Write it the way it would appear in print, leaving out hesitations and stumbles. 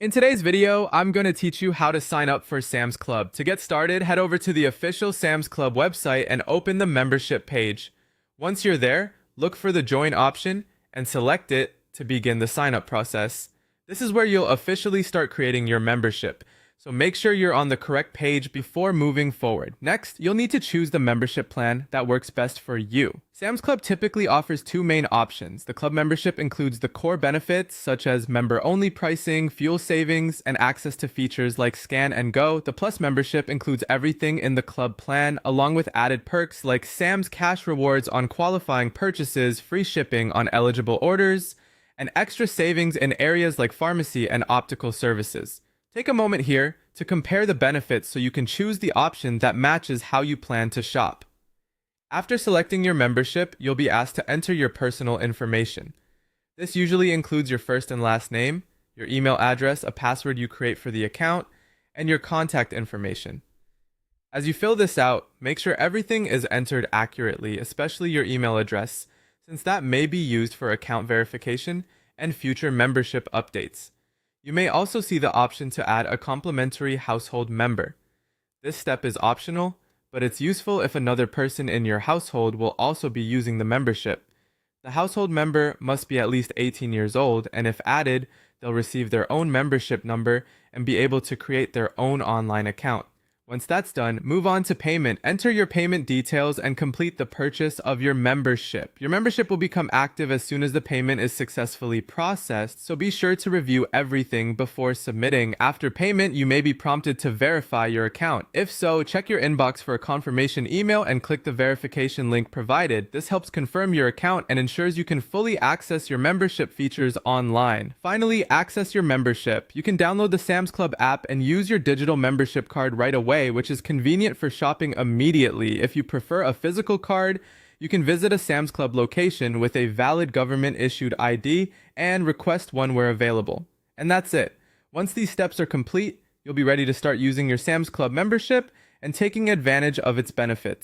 In today's video, I'm going to teach you how to sign up for Sam's Club. To get started, head over to the official Sam's Club website and open the membership page. Once you're there, look for the join option and select it to begin the sign up process. This is where you'll officially start creating your membership. So make sure you're on the correct page before moving forward. Next, you'll need to choose the membership plan that works best for you. Sam's Club typically offers two main options. The club membership includes the core benefits such as member-only pricing, fuel savings, and access to features like Scan and Go. The Plus membership includes everything in the club plan, along with added perks like Sam's cash rewards on qualifying purchases, free shipping on eligible orders, and extra savings in areas like pharmacy and optical services. Take a moment here to compare the benefits so you can choose the option that matches how you plan to shop. After selecting your membership, you'll be asked to enter your personal information. This usually includes your first and last name, your email address, a password you create for the account, and your contact information. As you fill this out, make sure everything is entered accurately, especially your email address, since that may be used for account verification and future membership updates. You may also see the option to add a complimentary household member. This step is optional, but it's useful if another person in your household will also be using the membership. The household member must be at least 18 years old, and if added, they'll receive their own membership number and be able to create their own online account. Once that's done, move on to payment. Enter your payment details and complete the purchase of your membership. Your membership will become active as soon as the payment is successfully processed, so be sure to review everything before submitting. After payment, you may be prompted to verify your account. If so, check your inbox for a confirmation email and click the verification link provided. This helps confirm your account and ensures you can fully access your membership features online. Finally, access your membership. You can download the Sam's Club app and use your digital membership card right away, which is convenient for shopping immediately. If you prefer a physical card, you can visit a Sam's Club location with a valid government-issued ID and request one where available. And that's it. Once these steps are complete, you'll be ready to start using your Sam's Club membership and taking advantage of its benefits.